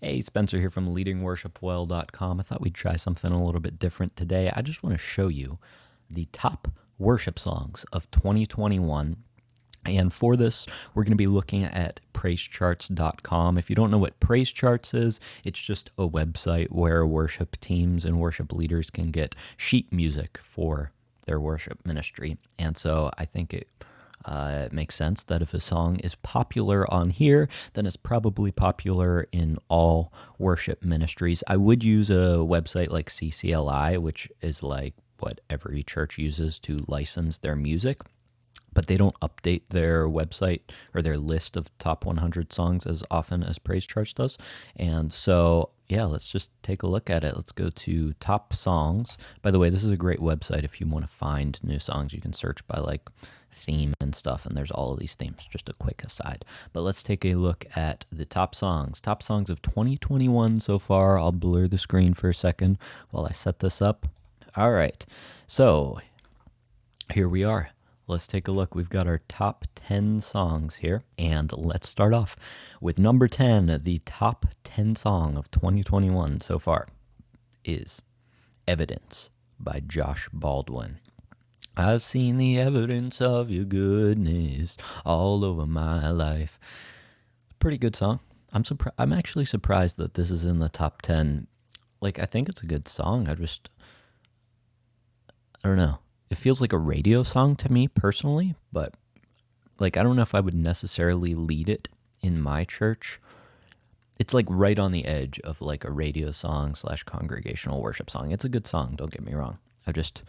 Hey, Spencer here from leadingworshipwell.com. I thought we'd try something a little bit different today. I just want to show you the top worship songs of 2021. And for this, we're going to be looking at PraiseCharts.com. If you don't know what PraiseCharts is, it's just a website where worship teams and worship leaders can get sheet music for their worship ministry. And so I think it makes sense that if a song is popular on here, then it's probably popular in all worship ministries. I would use a website like CCLI, which is like what every church uses to license their music, but they don't update their website or their list of top 100 songs as often as PraiseCharts does. And so, yeah, let's just take a look at it. Let's go to top songs. By the way, this is a great website if you want to find new songs. You can search by like theme and stuff, and there's all of these themes. Just a quick aside. But let's take a look at the top songs. Top songs of 2021 so far. I'll blur the screen for a second while I set this up. All right. So here we are. Let's take a look. We've got our top 10 songs here, and let's start off with number 10. The top 10 song of 2021 so far is Evidence by Josh Baldwin. I've seen the evidence of your goodness all over my life. Pretty good song. I'm actually surprised that this is in the top 10. Like, I think it's a good song. I don't know. It feels like a radio song to me personally, but like I don't know if I would necessarily lead it in my church. It's like right on the edge of like a radio song / congregational worship song. It's a good song, don't get me wrong. I just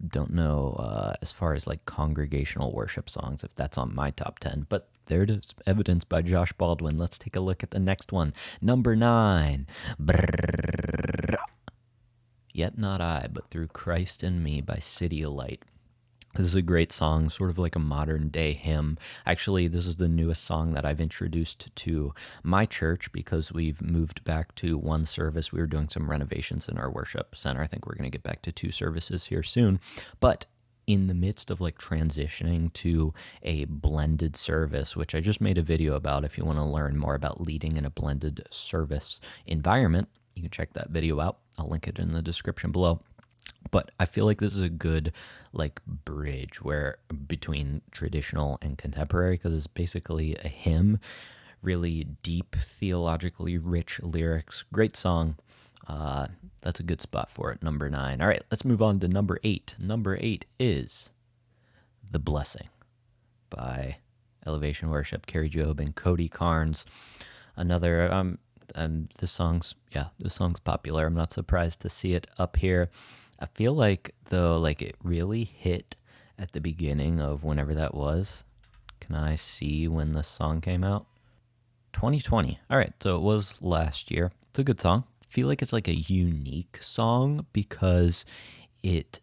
don't know as far as like congregational worship songs if that's on my top 10, but there it is, Evidence by Josh Baldwin. Let's take a look at the next one. Number 9. Yet Not I, But Through Christ in Me by City Light. This is a great song, sort of like a modern day hymn. Actually, this is the newest song that I've introduced to my church because we've moved back to one service. We were doing some renovations in our worship center. I think we're going to get back to 2 services here soon. But in the midst of like transitioning to a blended service, which I just made a video about if you want to learn more about leading in a blended service environment, you can check that video out. I'll link it in the description below. But I feel like this is a good like bridge where between traditional and contemporary, because it's basically a hymn, really deep, theologically rich lyrics. Great song. That's a good spot for it. Number 9. All right, let's move on to number 8. Number 8 is The Blessing by Elevation Worship, Carrie Job and Cody Carnes. Another and this song's popular. I'm not surprised to see it up here. I feel like though, like it really hit at the beginning of whenever that was. Can I see when this song came out? 2020. All right, so it was last year. It's a good song. I feel like it's like a unique song because it,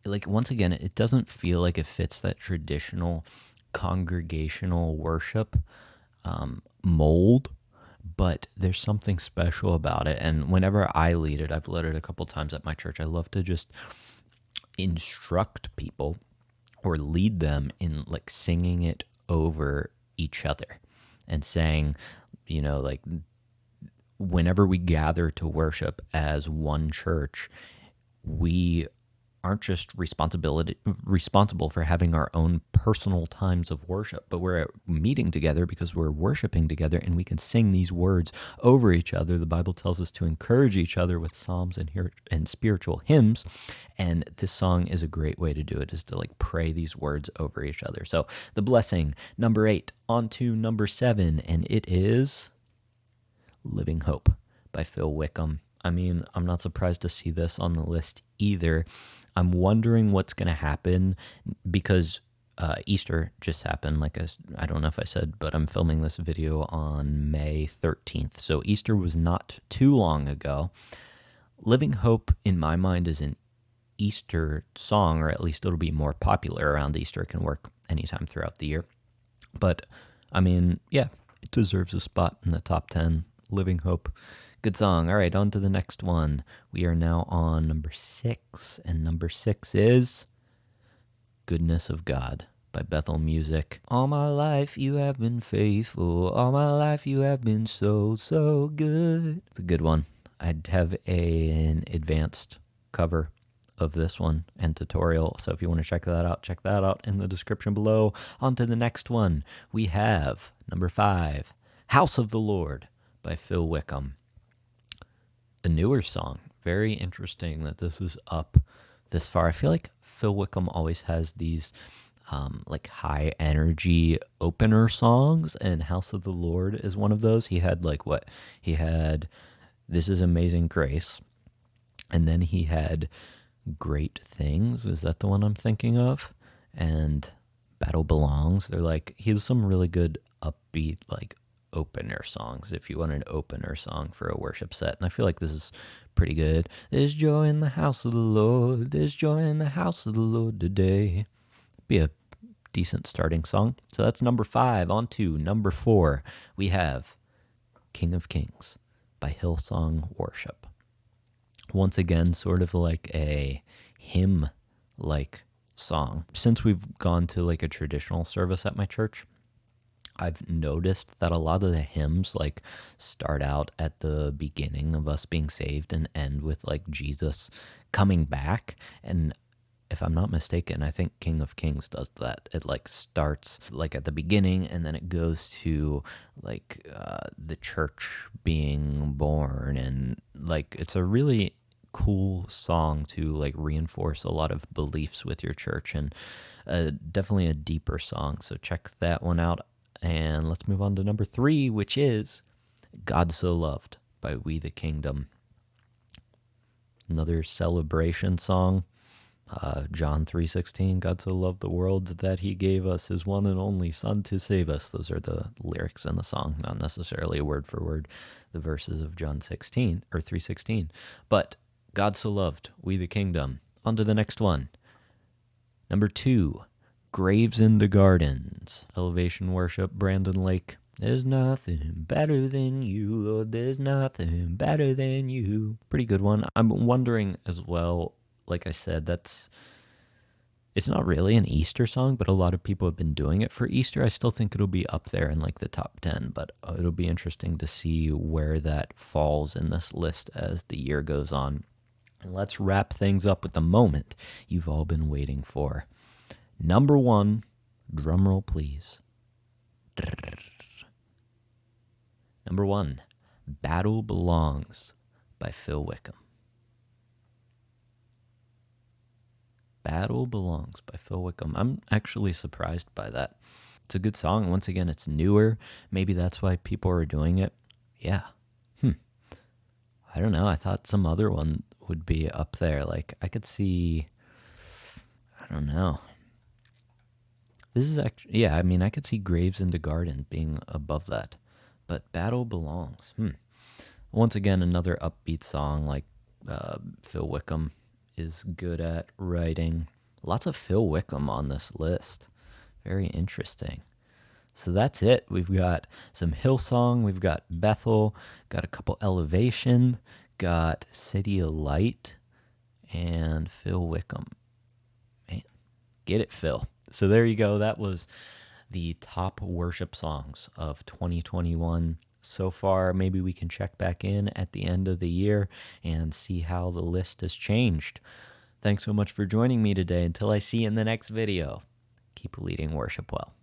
like once again, it doesn't feel like it fits that traditional congregational worship mold. But there's something special about it. And whenever I lead it, I've led it a couple times at my church, I love to just instruct people or lead them in like singing it over each other and saying, you know, like whenever we gather to worship as one church, we aren't just responsible for having our own personal times of worship, but we're meeting together because we're worshiping together and we can sing these words over each other. The Bible tells us to encourage each other with psalms and spiritual hymns, and this song is a great way to do it, is to like pray these words over each other. So The Blessing, number 8. On to number 7, and it is Living Hope by Phil Wickham. I mean, I'm not surprised to see this on the list either. I'm wondering what's going to happen because Easter just happened. Like I don't know if I said, but I'm filming this video on May 13th. So Easter was not too long ago. Living Hope, in my mind, is an Easter song, or at least it'll be more popular around Easter. It can work anytime throughout the year. But, I mean, yeah, it deserves a spot in the top 10. Living Hope. Good song. All right, on to the next one. We are now on number 6, and number 6 is Goodness of God by Bethel Music. All my life you have been faithful. All my life you have been so, so good. It's a good one. I'd have an advanced cover of this one and tutorial. So if you want to check that out in the description below. On to the next one. We have number 5, House of the Lord by Phil Wickham. A newer song. Very interesting that this is up this far. I feel like Phil Wickham always has these like high energy opener songs, and House of the Lord is one of those. He had This Is Amazing Grace, and then he had Great Things. Is that the one I'm thinking of? And Battle Belongs. He has some really good upbeat opener songs if you want an opener song for a worship set, and I feel like this is pretty good. There's joy in the house of the Lord, there's joy in the house of the Lord today. Be a decent starting song. So that's number 5. On to number 4, we have King of Kings by Hillsong Worship. Once again, sort of like a hymn song. Since we've gone to a traditional service at my church, I've noticed that a lot of the hymns start out at the beginning of us being saved and end with Jesus coming back. And if I'm not mistaken, I think King of Kings does that. It starts at the beginning, and then it goes to the church being born, and it's a really cool song to reinforce a lot of beliefs with your church, and definitely a deeper song. So check that one out. And let's move on to number 3, which is God So Loved by We the Kingdom. Another celebration song. John 3:16, God so loved the world that he gave us his one and only son to save us. Those are the lyrics in the song, not necessarily word for word the verses of John 16 or 3:16. But God so loved We the Kingdom. On to the next one. Number 2, Graves into Gardens, Elevation Worship, Brandon Lake. There's nothing better than you, Lord, there's nothing better than you. Pretty good one. I'm wondering as well, like I said, it's not really an Easter song, but a lot of people have been doing it for Easter. I still think it'll be up there in the top 10, but it'll be interesting to see where that falls in this list as the year goes on. And let's wrap things up with the moment you've all been waiting for. Number 1, drumroll please. Number 1, Battle Belongs by Phil Wickham. Battle Belongs by Phil Wickham. I'm actually surprised by that. It's a good song. Once again, it's newer. Maybe that's why people are doing it. Yeah. I don't know. I thought some other one would be up there. I could see, I don't know. This is actually, yeah, I mean, I could see Graves into Garden being above that. But Battle Belongs. Once again, another upbeat song Phil Wickham is good at writing. Lots of Phil Wickham on this list. Very interesting. So that's it. We've got some Hillsong, we've got Bethel, got a couple Elevation, got City of Light, and Phil Wickham. Man, get it, Phil. So there you go. That was the top worship songs of 2021 so far. Maybe we can check back in at the end of the year and see how the list has changed. Thanks so much for joining me today. Until I see you in the next video, keep leading worship well.